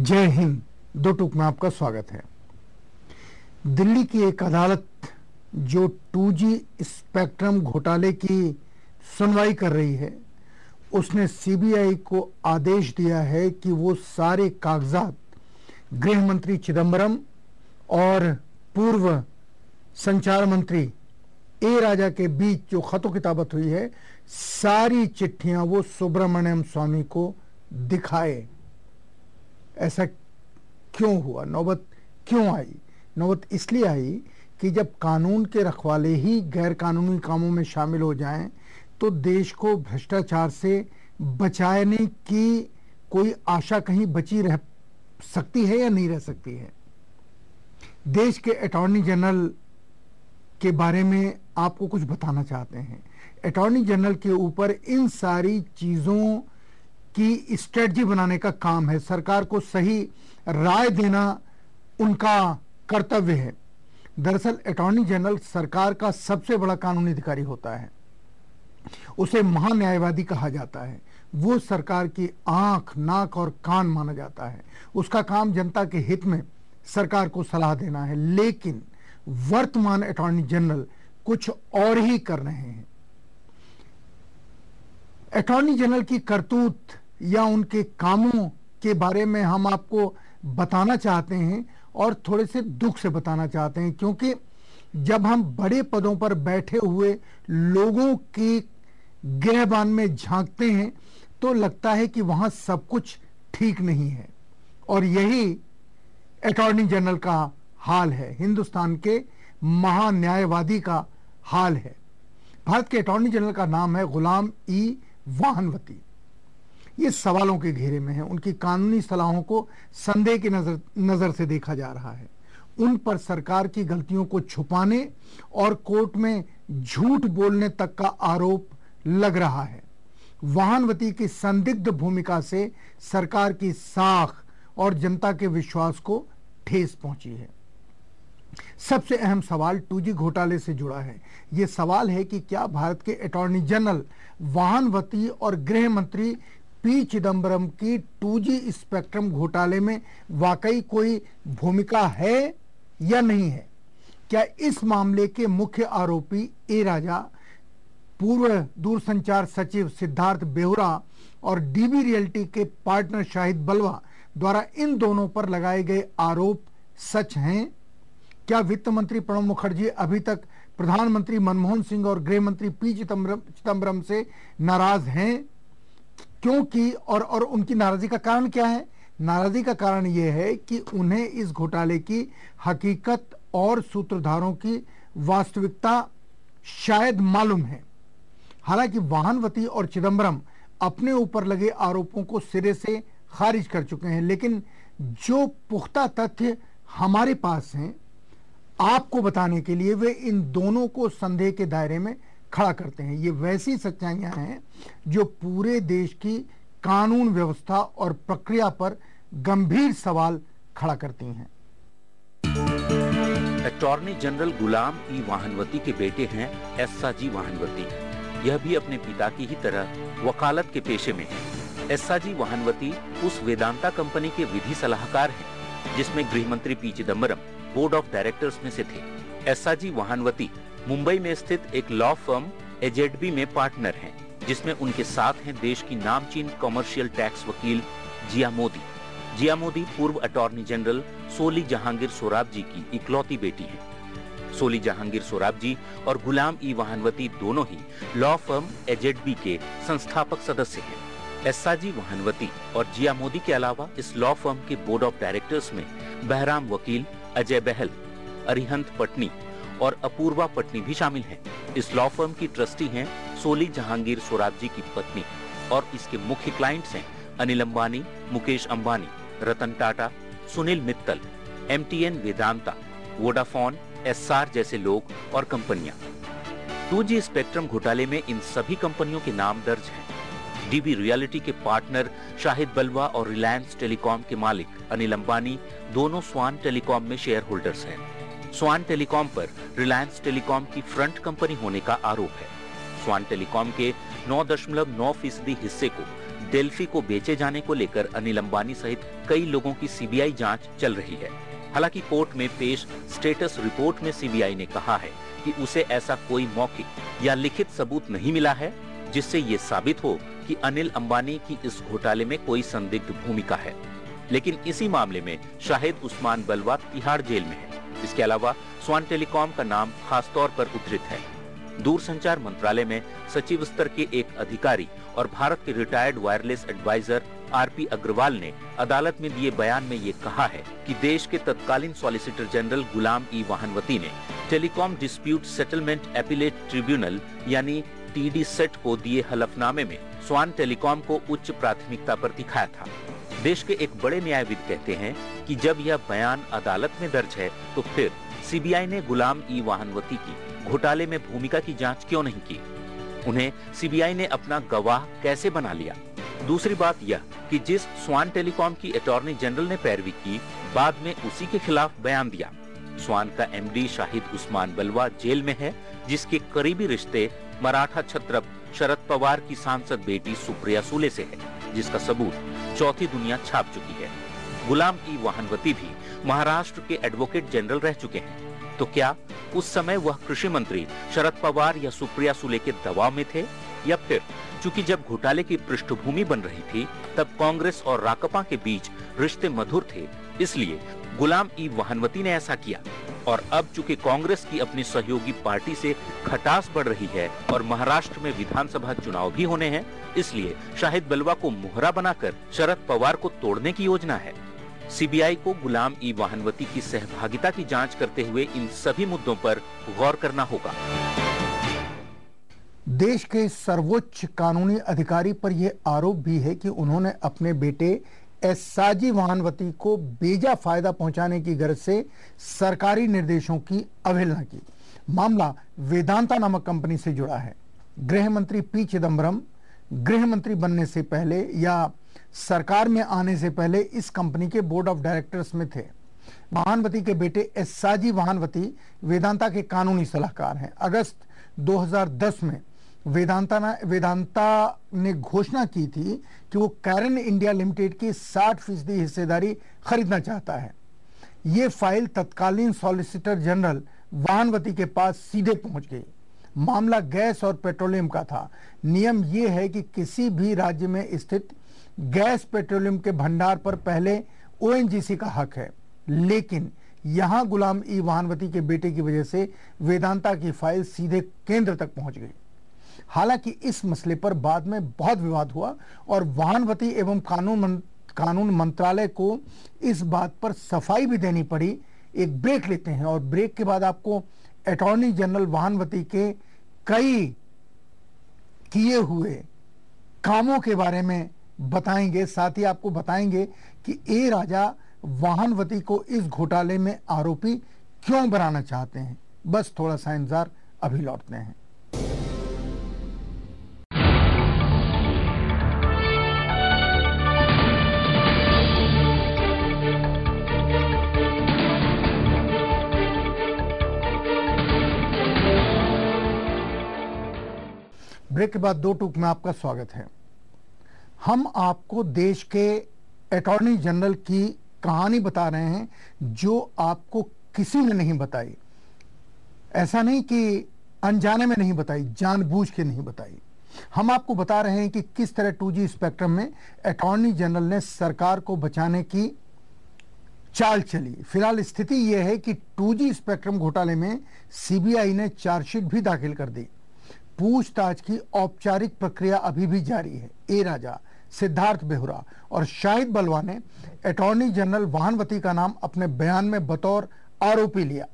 जय हिंद। दो टूक में आपका स्वागत है। दिल्ली की एक अदालत जो 2G स्पेक्ट्रम घोटाले की सुनवाई कर रही है, उसने सीबीआई को आदेश दिया है कि वो सारे कागजात गृह मंत्री चिदंबरम और पूर्व संचार मंत्री ए राजा के बीच जो खतो किताबत हुई है, सारी चिट्ठियां वो सुब्रमण्यम स्वामी को दिखाए। ऐसा क्यों हुआ? नौबत क्यों आई? नौबत इसलिए आई कि जब कानून के रखवाले ही गैर कानूनी कामों में शामिल हो जाएं तो देश को भ्रष्टाचार से बचाने की कोई आशा कहीं बची रह सकती है या नहीं रह सकती है। देश के अटॉर्नी जनरल के बारे में आपको कुछ बताना चाहते हैं। अटॉर्नी जनरल के ऊपर इन सारी चीजों की स्ट्रेटजी बनाने का काम है। सरकार को सही राय देना उनका कर्तव्य है। दरअसल अटॉर्नी जनरल सरकार का सबसे बड़ा कानूनी अधिकारी होता है। उसे महान्यायवादी कहा जाता है। वो सरकार की आंख, नाक और कान माना जाता है। उसका काम जनता के हित में सरकार को सलाह देना है। लेकिन वर्तमान अटॉर्नी जनरल कुछ और ही कर रहे हैं। अटॉर्नी जनरल की करतूत या उनके कामों के बारे में हम आपको बताना चाहते हैं और थोड़े से दुख से बताना चाहते हैं, क्योंकि जब हम बड़े पदों पर बैठे हुए लोगों की गिरहबान में झांकते हैं तो लगता है कि वहां सब कुछ ठीक नहीं है। और यही अटॉर्नी जनरल का हाल है, हिंदुस्तान के महान्यायवादी का हाल है। भारत के अटॉर्नी जनरल का नाम है गुलाम ई वाहनवती। ये सवालों के घेरे में है। उनकी कानूनी सलाहों को संदेह की नजर से देखा जा रहा है। उन पर सरकार की गलतियों को छुपाने और कोर्ट में झूठ बोलने तक का आरोप लग रहा है। वाहनवती की संदिग्ध भूमिका से सरकार की साख और जनता के विश्वास को ठेस पहुंची है। सबसे अहम सवाल 2G घोटाले से जुड़ा है। यह सवाल है कि क्या भारत के अटॉर्नी जनरल वाहनवती और गृह मंत्री पी चिदंबरम की 2G स्पेक्ट्रम घोटाले में वाकई कोई भूमिका है या नहीं है? क्या इस मामले के मुख्य आरोपी ए राजा, पूर्व दूरसंचार सचिव सिद्धार्थ बेहुरा और डीबी रियल्टी के पार्टनर शाहिद बलवा द्वारा इन दोनों पर लगाए गए आरोप सच हैं? क्या वित्त मंत्री प्रणब मुखर्जी अभी तक प्रधानमंत्री मनमोहन सिंह और गृह मंत्री पी चिदंबरम से नाराज हैं? क्योंकि और उनकी नाराजगी का कारण क्या है? नाराजगी का कारण यह है कि उन्हें इस घोटाले की हकीकत और सूत्रधारों की वास्तविकता शायद मालूम है। हालांकि वाहनवती और चिदंबरम अपने ऊपर लगे आरोपों को सिरे से खारिज कर चुके हैं, लेकिन जो पुख्ता तथ्य हमारे पास हैं आपको बताने के लिए वे इन दोनों को संदेह के दायरे में खड़ा करते हैं। ये वैसी सच्चाइयां हैं जो पूरे देश की कानून व्यवस्था और प्रक्रिया पर गंभीर सवाल खड़ा करती हैं। अटॉर्नी जनरल गुलाम ई वाहनवती के बेटे हैं एसआजी वाहनवती। यह भी अपने पिता की ही तरह वकालत के पेशे में है। एसआजी वाहनवती उस वेदांता कंपनी के विधि सलाहकार हैं जिसमें गृह मंत्री P Chidambaram board of directors में से थे। एसआजी वाहनवती मुंबई में स्थित एक लॉ फर्म एजेडबी में पार्टनर हैं, जिसमें उनके साथ हैं देश की नामचीन कमर्शियल टैक्स वकील जिया मोदी। जिया मोदी पूर्व अटॉर्नी जनरल सोली जहांगीर सोराबजी की इकलौती बेटी हैं। सोली जहांगीर सोराबजी और गुलाम ई वाहनवती दोनों ही लॉ फर्म एजेडबी के संस्थापक सदस्य हैं। एसआजी वाहनवती और जिया मोदी के अलावा इस लॉ फर्म के बोर्ड ऑफ डायरेक्टर्स में बहराम वकील, अजय बहल, अरिहंत पटनी और अपूर्वा पटनी भी शामिल हैं। इस लॉ फर्म की ट्रस्टी हैं सोली जहांगीर सोराबजी की पत्नी और इसके मुख्य क्लाइंट्स हैं अनिल अंबानी, मुकेश अंबानी, रतन टाटा, सुनील मित्तल, MTN वेदांता, वोडाफोन, एस्सार जैसे लोग और कंपनियां। 2G स्पेक्ट्रम घोटाले में इन सभी कंपनियों के नाम दर्ज हैं। डीबी रियलिटी के पार्टनर शाहिद बलवा और रिलायंस टेलीकॉम के मालिक अनिल अंबानी दोनों स्वान टेलीकॉम में शेयर होल्डर्स हैं। स्वान टेलीकॉम पर रिलायंस टेलीकॉम की फ्रंट कंपनी होने का आरोप है। स्वान टेलीकॉम के 9.9% हिस्से को डेल्फी को बेचे जाने को लेकर अनिल अंबानी सहित कई लोगों की सीबीआई जांच चल रही है। हालांकि कोर्ट में पेश स्टेटस रिपोर्ट में सीबीआई ने कहा है कि उसे ऐसा कोई मौखिक या लिखित सबूत नहीं मिला है जिससे ये साबित हो कि अनिल अंबानी की इस घोटाले में कोई संदिग्ध भूमिका है। लेकिन इसी मामले में शाहिद उस्मान बलवा तिहाड़ जेल में है। इसके अलावा स्वान टेलीकॉम का नाम खासतौर पर उद्धृत है। दूरसंचार मंत्रालय में सचिव स्तर के एक अधिकारी और भारत के retired wireless adviser RP Agarwal ने अदालत में दिए बयान में ये कहा है कि देश के तत्कालीन सॉलिसिटर जनरल गुलाम ई वाहनवती ने telecom dispute settlement appellate tribunal यानी टीडी सेट को दिए हलफनामे में स्वान टेलीकॉम को उच्च प्राथमिकता पर दिखाया था। देश के एक बड़े न्यायविद कहते हैं कि जब यह बयान अदालत में दर्ज है तो फिर सीबीआई ने गुलाम ई वाहनवती की घोटाले में भूमिका की जांच क्यों नहीं की? उन्हें सीबीआई ने अपना गवाह कैसे बना लिया? दूसरी बात यह कि जिस स्वान टेलीकॉम की अटॉर्नी जनरल ने पैरवी की, बाद में उसी के खिलाफ बयान दिया। स्वान का एमडी शाहिद उस्मान बलवा जेल में है, जिसके करीबी रिश्ते मराठा छत्रप शरद पवार की सांसद बेटी सुप्रिया सुले से है, जिसका सबूत चौथी दुनिया छाप चुकी है। गुलाम ई वाहनवती भी महाराष्ट्र के एडवोकेट जनरल रह चुके हैं। तो क्या उस समय वह कृषि मंत्री शरद पवार या सुप्रिया सुले के दबाव में थे, या फिर चूंकि जब घोटाले की पृष्ठभूमि बन रही थी तब कांग्रेस और राकपा के बीच रिश्ते मधुर थे, इसलिए गुलाम ई वाहनवती ने ऐसा किया? और अब चूंकि कांग्रेस की अपनी सहयोगी पार्टी से खटास बढ़ रही है और महाराष्ट्र में विधानसभा चुनाव भी होने हैं, इसलिए शाहिद बलवा को मोहरा बनाकर शरद पवार को तोड़ने की योजना है। सीबीआई को गुलाम ई वाहनवती की सहभागिता की जांच करते हुए इन सभी मुद्दों पर गौर करना होगा। देश के सर्वोच्च कानूनी अधिकारी पर यह आरोप भी है कि उन्होंने अपने बेटे एसआजी वाहनवती को बेजा फायदा पहुंचाने की गर्ज से सरकारी निर्देशों की अवहेलना की। मामला वेदांता नामक कंपनी से जुड़ा है। गृह मंत्री पी चिदम्बरम गृह मंत्री बनने से पहले या सरकार में आने से पहले इस कंपनी के बोर्ड ऑफ डायरेक्टर्स में थे। वाहनवती के बेटे एसआजी वाहनवती वेदांता के कानूनी सलाहकार हैं। अगस्त 2010 में वेदांता ने घोषणा की थी कि वो कैरन इंडिया लिमिटेड की 60% हिस्सेदारी खरीदना चाहता है। ये फाइल तत्कालीन सॉलिसिटर जनरल वाहनवती के पास सीधे पहुंच गई। मामला गैस और पेट्रोलियम का था। नियम यह है कि किसी भी राज्य में स्थित गैस पेट्रोलियम के भंडार पर पहले ओएनजीसी का हक है, लेकिन यहां गुलाम ई वाहनवती के बेटे की वजह से वेदांता की फाइल सीधे केंद्र तक पहुंच गई। हालांकि इस मसले पर बाद में बहुत विवाद हुआ और वाहनवती एवं कानून मंत्रालय को इस बात पर सफाई भी देनी पड़ी। एक ब्रेक लेते हैं और ब्रेक के बाद आपको अटॉर्नी जनरल वाहनवती के कई किए हुए कामों के बारे में बताएंगे। साथ ही आपको बताएंगे कि ए राजा वाहनवती को इस घोटाले में आरोपी क्यों बनाना चाहते हैं। बस थोड़ा सा इंतजार, अभी लौटते हैं। ब्रेक के बाद 2 टूक में आपका स्वागत है। हम आपको देश के अटॉर्नी जनरल की कहानी बता रहे हैं जो आपको किसी ने नहीं बताई। ऐसा नहीं कि अनजाने में नहीं बताई, जानबूझ के नहीं बताई। हम आपको बता रहे हैं कि किस तरह 2G स्पेक्ट्रम में अटॉर्नी जनरल ने सरकार को बचाने की चाल चली। फिलहाल स्थिति यह है कि 2G स्पेक्ट्रम घोटाले में सीबीआई ने चार्जशीट भी दाखिल कर दी। पूछताछ की औपचारिक प्रक्रिया अभी भी जारी है। ए राजा, सिद्धार्थ बेहुरा और शाहिद बलवा ने अटॉर्नी जनरल वाहनवती का नाम अपने बयान में बतौर आरोपी लिया,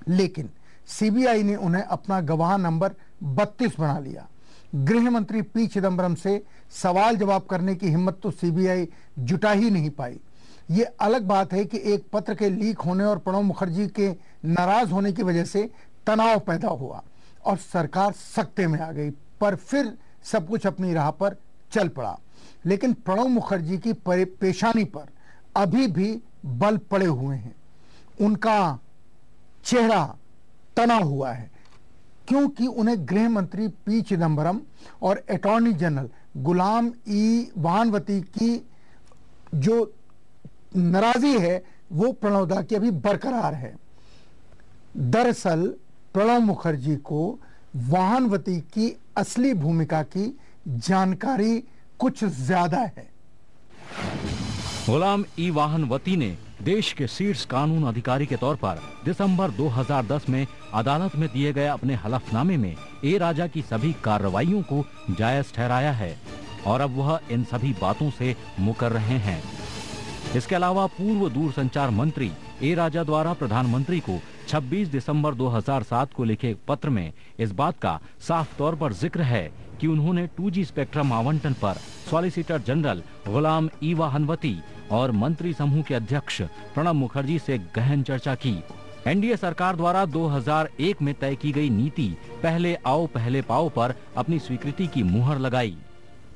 लेकिन सीबीआई ने उन्हें अपना गवाह नंबर 32 बना लिया। गृह मंत्री पी चिदम्बरम से सवाल जवाब करने की हिम्मत तो सीबीआई जुटा ही नहीं पाई। ये अलग बात है कि एक पत्र के लीक होने और प्रणब मुखर्जी के नाराज होने की वजह से तनाव पैदा हुआ और सरकार सख्ते में आ गई, पर फिर सब कुछ अपनी राह पर चल पड़ा। लेकिन प्रणब मुखर्जी की पेशानी पर अभी भी बल पड़े हुए हैं। उनका चेहरा तना हुआ है क्योंकि उन्हें गृह मंत्री पी चिदम्बरम और अटॉर्नी जनरल गुलाम ई वाहनवती की जो नाराजगी है वो प्रणव दा की अभी बरकरार है। दरअसल प्रणव मुखर्जी को वाहनवती की असली भूमिका की जानकारी कुछ ज्यादा है। गुलाम ई वाहनवती ने देश के शीर्ष कानून अधिकारी के तौर पर दिसंबर 2010 में अदालत में दिए गए अपने हलफनामे में ए राजा की सभी कार्रवाइयों को जायज ठहराया है और अब वह इन सभी बातों से मुकर रहे हैं। इसके अलावा पूर्व दूरसंचार मंत्री ए राजा द्वारा प्रधानमंत्री को 26 दिसंबर 2007 को लिखे पत्र में इस बात का साफ तौर पर जिक्र है कि उन्होंने 2G स्पेक्ट्रम आवंटन पर सॉलिसिटर जनरल गुलाम ई वाहनवती और मंत्री समूह के अध्यक्ष प्रणब मुखर्जी से गहन चर्चा की। एनडीए सरकार द्वारा 2001 में तय की गई नीति पहले आओ पहले पाओ पर अपनी स्वीकृति की मुहर लगाई।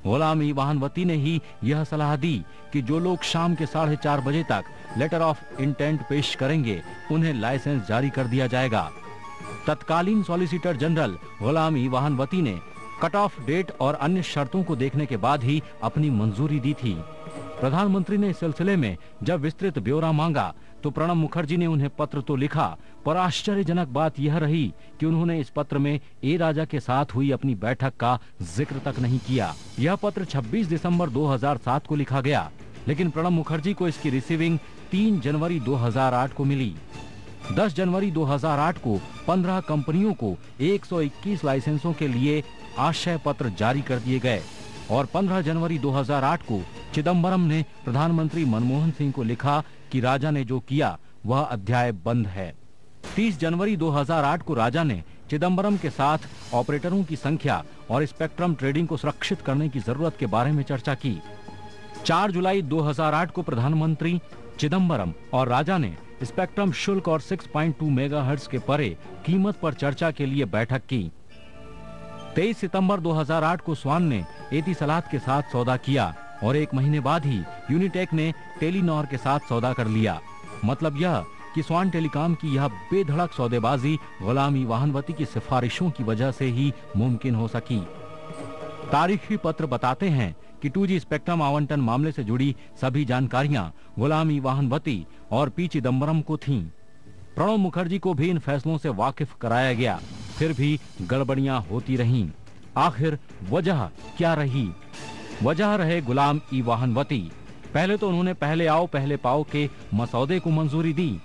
गुलाम ई वाहनवती ने ही यह सलाह दी कि जो लोग शाम के 4:30 बजे तक लेटर ऑफ इंटेंट पेश करेंगे उन्हें लाइसेंस जारी कर दिया जाएगा। तत्कालीन सॉलिसिटर जनरल गुलाम ई वाहनवती ने कट ऑफ डेट और अन्य शर्तों को देखने के बाद ही अपनी मंजूरी दी थी। प्रधानमंत्री ने इस सिलसिले में जब विस्तृत ब्यौरा मांगा तो प्रणब मुखर्जी ने उन्हें पत्र तो लिखा, पर आश्चर्यजनक बात यह रही कि उन्होंने इस पत्र में ए राजा के साथ हुई अपनी बैठक का जिक्र तक नहीं किया। यह पत्र 26 दिसंबर 2007 को लिखा गया, लेकिन प्रणब मुखर्जी को इसकी रिसीविंग 3 जनवरी 2008 को मिली। 10 जनवरी 2008 को 15 कंपनियों को 121 लाइसेंसों के लिए आशय पत्र जारी कर दिए गए और 15 जनवरी 2008 को चिदम्बरम ने प्रधानमंत्री मनमोहन सिंह को लिखा कि राजा ने जो किया वह अध्याय बंद है। 30 जनवरी 2008 को राजा ने चिदम्बरम के साथ ऑपरेटरों की संख्या और स्पेक्ट्रम ट्रेडिंग को सुरक्षित करने की जरूरत के बारे में चर्चा की। 4 जुलाई 2008 को प्रधानमंत्री चिदम्बरम और राजा ने स्पेक्ट्रम शुल्क और 6.2 मेगाहर्ट्ज के परे कीमत पर चर्चा के लिए बैठक की। 23 सितंबर 2008 को स्वान ने एतिसलात के साथ सौदा किया और 1 महीने बाद ही यूनिटेक ने टेलीनॉर के साथ सौदा कर लिया। मतलब यह कि स्वान टेलीकॉम की यह बेधड़क सौदेबाजी गुलाम ई वाहनवती की सिफारिशों की वजह से ही मुमकिन हो सकी। तारीखी पत्र बताते हैं कि 2G स्पेक्ट्रम आवंटन मामले से जुड़ी सभी जानकारियां गुलाम ई वाहनवती और पी चिदम्बरम को थीं। प्रणब मुखर्जी को भी इन फैसलों से वाकिफ कराया गया, फिर भी गड़बड़ियां होती रहीं। आखिर वजह क्या रही? वजह रहे गुलाम ई वाहनवती। पहले तो उन्होंने पहले आओ पहले पाओ के मसौदे को मंजूरी दी।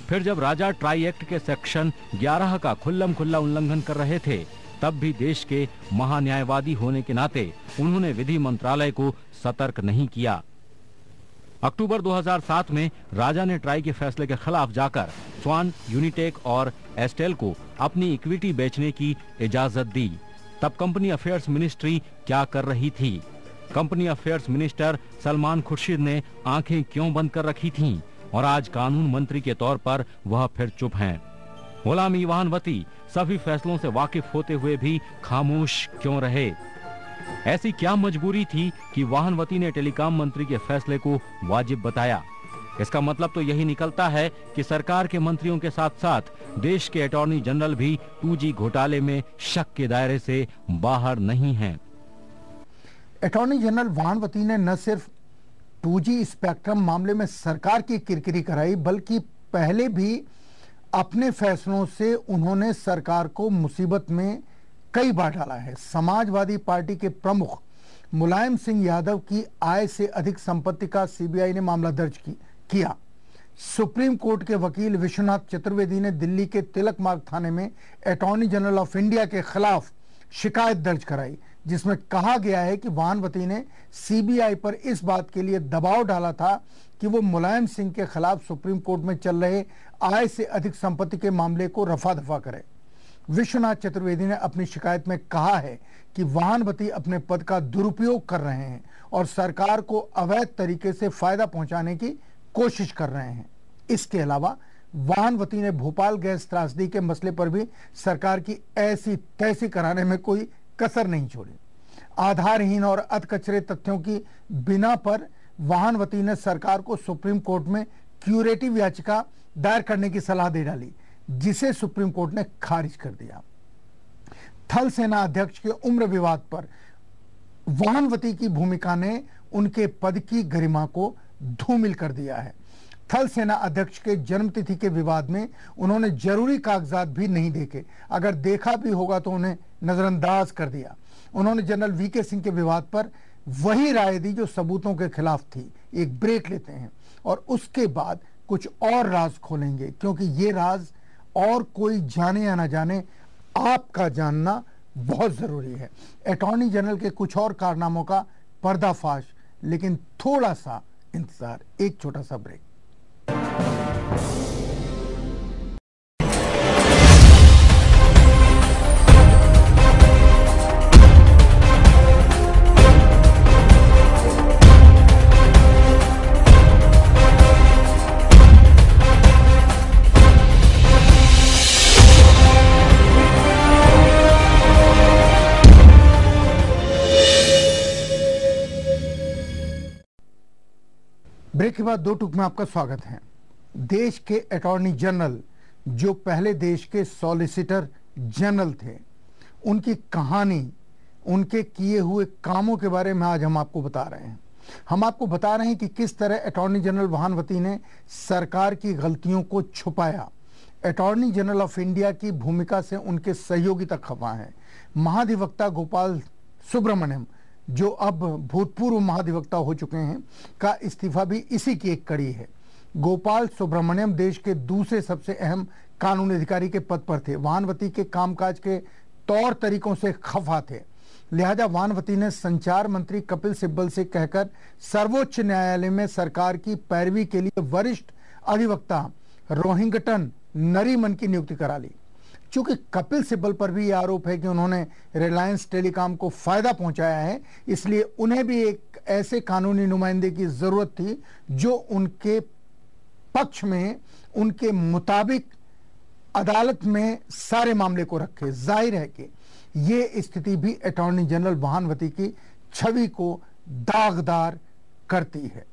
फिर जब राजा ट्राई एक्ट के सेक्शन 11 का खुल्लम खुल्ला उल्लंघन कर रहे थे, तब भी देश के महान्यायवादी होने के नाते उन्होंने विधि मंत्रालय को सतर्क नहीं किया। अक्टूबर 2007 में राजा ने ट्राई के फैसले के खिलाफ जाकर स्वान, यूनिटेक और एस्टेल को अपनी इक्विटी बेचने की इजाजत दी। तब कंपनी अफेयर्स मिनिस्ट्री क्या कर रही थी? Company affairs minister Salman Khurshid ने आंखें क्यों बंद कर रखी थीं? और आज कानून मंत्री के तौर पर वह फिर चुप हैं। गुलाम ई वाहनवती सभी फैसलों से वाकिफ होते हुए भी खामोश क्यों रहे? ऐसी क्या मजबूरी थी कि वाहनवती ने टेलीकॉम मंत्री के फैसले को वाजिब बताया? इसका मतलब तो यही निकलता है कि सरकार के मंत्रियों के साथ साथ देश के अटॉर्नी जनरल भी 2G घोटाले में शक के दायरे से बाहर नहीं हैं। अटॉर्नी जनरल वाहनवती ने न सिर्फ 2G स्पेक्ट्रम मामले में सरकार की किरकिरी कराई, बल्कि पहले भी अपने फैसलों से उन्होंने सरकार को मुसीबत में कई बार डाला है। समाजवादी पार्टी के प्रमुख मुलायम सिंह यादव की आय से अधिक संपत्ति का सीबीआई ने मामला दर्ज किया। सुप्रीम कोर्ट के वकील विश्वनाथ चतुर्वेदी ने दिल्ली के तिलक मार्ग थाने में अटॉर्नी जनरल ऑफ इंडिया के खिलाफ शिकायत दर्ज कराई, जिसमें कहा गया है कि वाहनवती ने सीबीआई पर इस बात के लिए दबाव डाला था कि वो मुलायम सिंह के खिलाफ सुप्रीम कोर्ट में चल रहे आय से अधिक संपत्ति के मामले को रफा दफा करे। विश्वनाथ चतुर्वेदी ने अपनी शिकायत में कहा है कि वाहनवती अपने पद का दुरुपयोग कर रहे हैं और सरकार को अवैध तरीके से फायदा पहुंचाने की कोशिश कर रहे हैं। इसके अलावा वाहनवती ने भोपाल गैस त्रासदी के मसले पर भी सरकार की ऐसी तैसी कराने में कोई कसर नहीं छोड़ी। आधारहीन और अधकचरे तथ्यों की बिना पर वाहनवती ने सरकार को सुप्रीम कोर्ट में क्यूरेटिव याचिका दायर करने की सलाह दे डाली, जिसे सुप्रीम कोर्ट ने खारिज कर दिया। थल सेना अध्यक्ष के उम्र विवाद पर वाहनवती की भूमिका ने उनके पद की गरिमा को धूमिल कर दिया है। थल सेना अध्यक्ष के जन्मतिथि के विवाद में उन्होंने जरूरी कागजात भी नहीं देखे, अगर देखा भी होगा तो उन्हें नजरअंदाज कर दिया। उन्होंने जनरल वीके सिंह के विवाद पर वही राय दी जो सबूतों के खिलाफ थी। एक ब्रेक लेते हैं और उसके बाद कुछ और राज खोलेंगे, क्योंकि ये राज और कोई जाने या ना जाने, आपका जानना बहुत जरूरी है। अटॉर्नी जनरल के कुछ और कारनामों का पर्दाफाश, लेकिन थोड़ा सा इंतजार, एक छोटा सा ब्रेक। ब्रेक के बाद दो टूक में आपका स्वागत है। देश के अटॉर्नी जनरल, जो पहले देश के सॉलिसिटर जनरल थे, उनकी कहानी, उनके किए हुए कामों के बारे में आज हम आपको बता रहे हैं। हम आपको बता रहे हैं कि किस तरह अटॉर्नी जनरल वाहनवती ने सरकार की गलतियों को छुपाया। अटॉर्नी जनरल ऑफ इंडिया की भूमिका से उनके सहयोगी तक खफा हैं। महाधिवक्ता गोपाल सुब्रमण्यम, जो अब भूतपूर्व महाधिवक्ता हो चुके हैं, का इस्तीफा भी इसी की एक कड़ी है। गोपाल सुब्रमण्यम देश के दूसरे सबसे अहम कानूनी अधिकारी के पद पर थे। वाहनवती के कामकाज के तौर तरीकों से खफा थे, लिहाजा वाहनवती ने संचार मंत्री कपिल सिब्बल से कहकर सर्वोच्च न्यायालय में सरकार की पैरवी के लिए वरिष्ठ अधिवक्ता रोहिंग्टन नरीमन की नियुक्ति करा ली। चूंकि कपिल सिब्बल पर भी यह आरोप है कि उन्होंने रिलायंस टेलीकॉम को फायदा पहुंचाया है, इसलिए उन्हें भी एक ऐसे कानूनी नुमाइंदे की जरूरत थी जो उनके पक्ष में, उनके मुताबिक अदालत में सारे मामले को रखे। जाहिर है कि यह स्थिति भी अटॉर्नी जनरल वाहनवती की छवि को दागदार करती है।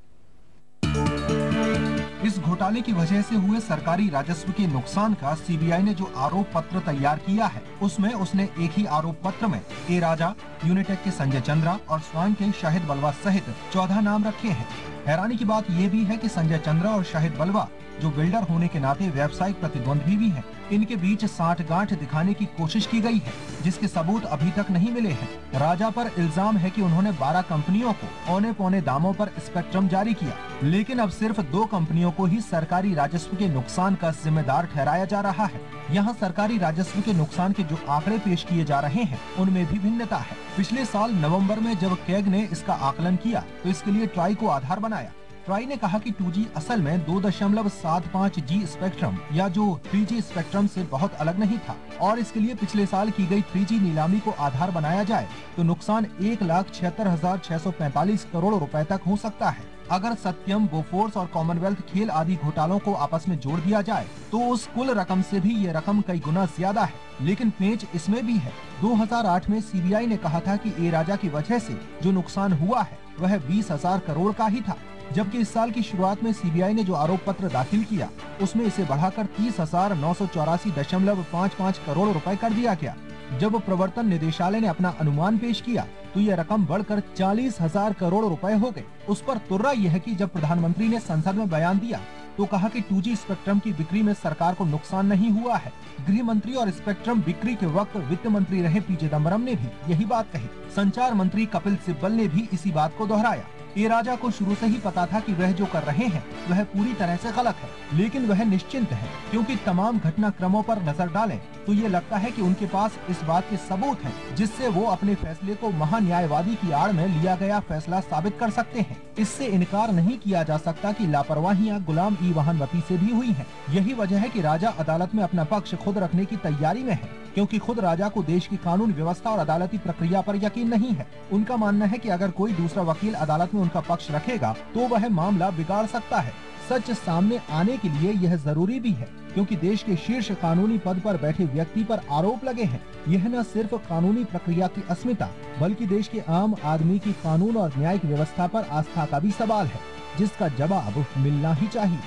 इस घोटाले की वजह से हुए सरकारी राजस्व के नुकसान का सीबीआई ने जो आरोप पत्र तैयार किया है, उसमें उसने एक ही आरोप पत्र में ए राजा, यूनिटेक के संजय चंद्रा और स्वान के शाहिद बलवा सहित 14 नाम रखे हैं। हैरानी की बात यह भी है कि संजय चंद्रा और शाहिद बलवा, जो बिल्डर होने के नाते व्यावसायिक प्रतिद्वंद्वी भी हैं, इनके बीच साठगांठ दिखाने की कोशिश की गई है, जिसके सबूत अभी तक नहीं मिले हैं। राजा पर इल्जाम है कि उन्होंने 12 कंपनियों को औने पौने दामों पर स्पेक्ट्रम जारी किया, लेकिन अब सिर्फ 2 कंपनियों को ही सरकारी राजस्व के नुकसान का जिम्मेदार ठहराया जा रहा है। यहाँ सरकारी राजस्व के नुकसान के जो आंकड़े पेश किए जा रहे हैं, उनमें भी भिन्नता है। पिछले साल नवंबर में जब कैग ने इसका आकलन किया तो इसके लिए ट्राई को आधार बनाया। ट्राई ने कहा कि 2G असल में 2.75G स्पेक्ट्रम या जो 3G स्पेक्ट्रम से बहुत अलग नहीं था, और इसके लिए पिछले साल की गई 3G नीलामी को आधार बनाया जाए तो नुकसान 1,76,645 करोड़ रुपए तक हो सकता है। अगर सत्यम, बोफोर्स और कॉमनवेल्थ खेल आदि घोटालों को आपस में जोड़ दिया जाए तो उस कुल रकम से भी ये रकम कई गुना ज्यादा है। लेकिन पेंच इसमें भी है। 2008 में सीबीआई ने कहा था कि ए राजा की वजह से जो नुकसान हुआ है वह 20,000 करोड़ का ही था, जबकि इस साल की शुरुआत में सीबीआई ने जो आरोप पत्र दाखिल किया उसमें इसे बढ़ाकर 30,984.55 करोड़ रुपए कर दिया गया। जब प्रवर्तन निदेशालय ने अपना अनुमान पेश किया तो यह रकम बढ़कर 40,000 करोड़ रुपए हो गए। उस पर तुर्रा यह है कि जब प्रधानमंत्री ने संसद में बयान दिया तो कहा कि 2G स्पेक्ट्रम की बिक्री में सरकार को नुकसान नहीं हुआ है। गृह मंत्री और स्पेक्ट्रम बिक्री के वक्त वित्त मंत्री रहे पी चिदम्बरम ने भी यही बात कही। संचार मंत्री कपिल सिब्बल ने भी इसी बात को दोहराया। ए राजा को शुरू से ही पता था कि वह जो कर रहे हैं वह पूरी तरह से गलत है, लेकिन वह निश्चिंत है क्योंकि तमाम घटनाक्रमों पर नजर डालें तो ये लगता है कि उनके पास इस बात के सबूत हैं जिससे वो अपने फैसले को महान्यायवादी की आड़ में लिया गया फैसला साबित कर सकते हैं। इससे इनकार नहीं किया जा सकता कि लापरवाहियां गुलाम ई वाहनवती से भी हुई हैं। यही वजह है कि राजा अदालत में अपना पक्ष खुद रखने की तैयारी में है, क्योंकि खुद राजा को देश की कानून व्यवस्था और अदालती प्रक्रिया पर यकीन नहीं है। उनका मानना है कि अगर कोई दूसरा वकील अदालत में उनका पक्ष रखेगा तो वह मामला बिगाड़ सकता है। सच सामने आने के लिए यह जरूरी भी है, क्योंकि देश के शीर्ष कानूनी पद पर बैठे व्यक्ति पर आरोप लगे हैं। यह न सिर्फ कानूनी प्रक्रिया की अस्मिता बल्कि देश के आम आदमी की कानून और न्यायिक व्यवस्था पर आस्था का भी सवाल है, जिसका जवाब मिलना ही चाहिए।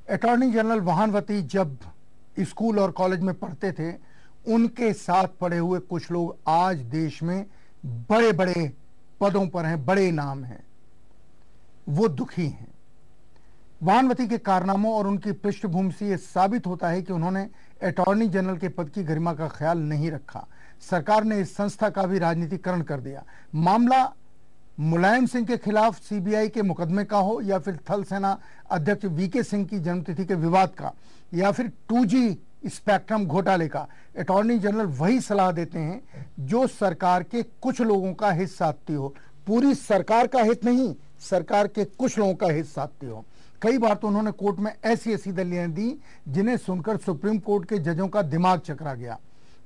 अटॉर्नी जनरल वाहनवती जब स्कूल और कॉलेज में पढ़ते थे, उनके साथ पढ़े हुए कुछ लोग आज देश में बड़े बड़े पदों पर हैं, बड़े नाम हैं, वो दुखी हैं। वाहनवती के कारनामों और उनकी पृष्ठभूमि से यह साबित होता है कि उन्होंने अटॉर्नी जनरल के पद की गरिमा का ख्याल नहीं रखा। सरकार ने इस संस्था का भी राजनीतिकरण कर दिया। मामला मुलायम सिंह के खिलाफ सीबीआई के मुकदमे का हो, या फिर थल सेना अध्यक्ष वीके सिंह की जन्मतिथि के विवाद का, या फिर 2G स्पेक्ट्रम घोटाले का, अटॉर्नी जनरल वही सलाह देते हैं जो सरकार के कुछ लोगों का हित साधती हो। पूरी सरकार का हित नहीं, सरकार के कुछ लोगों का हित साधती हो। कई बार तो उन्होंने कोर्ट में ऐसी ऐसी दलीलें दी जिन्हें सुनकर सुप्रीम कोर्ट के जजों का दिमाग चकरा गया।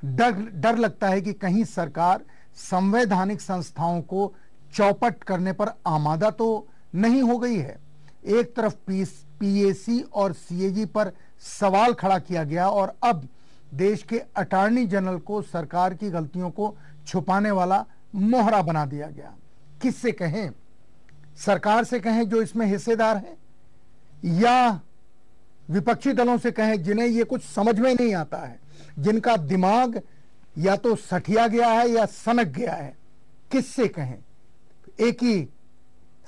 डर लगता है कि कहीं सरकार संवैधानिक संस्थाओं को चौपट करने पर आमादा तो नहीं हो गई है। एक तरफ पीएसी और सीएजी पर सवाल खड़ा किया गया और अब देश के अटॉर्नी जनरल को सरकार की गलतियों को छुपाने वाला मोहरा बना दिया गया। किससे कहें? सरकार से कहें जो इसमें हिस्सेदार हैं, या विपक्षी दलों से कहें जिन्हें ये कुछ समझ में नहीं आता है, जिनका दिमाग या तो सठिया गया है या सनक गया है? किससे कहें? एक ही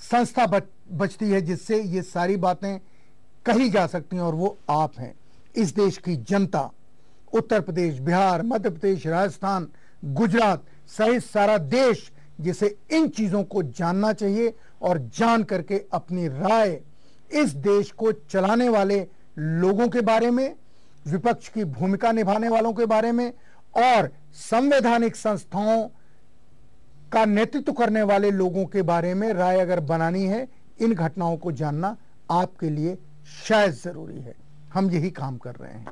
संस्था बचती है जिससे ये सारी बातें कही जा सकती हैं, और वो आप हैं, इस देश की जनता। उत्तर प्रदेश, बिहार, मध्य प्रदेश, राजस्थान, गुजरात सहित सारा देश, जिसे इन चीजों को जानना चाहिए और जान करके अपनी राय इस देश को चलाने वाले लोगों के बारे में, विपक्ष की भूमिका निभाने वालों के बारे में और संवैधानिक संस्थाओं का नेतृत्व करने वाले लोगों के बारे में राय अगर बनानी है, इन घटनाओं को जानना आपके लिए शायद जरूरी है। हम यही काम कर रहे हैं।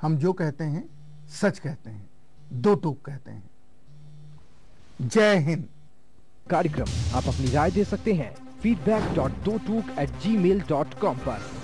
हम जो कहते हैं सच कहते हैं, दो टूक कहते हैं। जय हिंद। कार्यक्रम आप अपनी राय दे सकते हैं feedback.dotuk@gmail.com पर।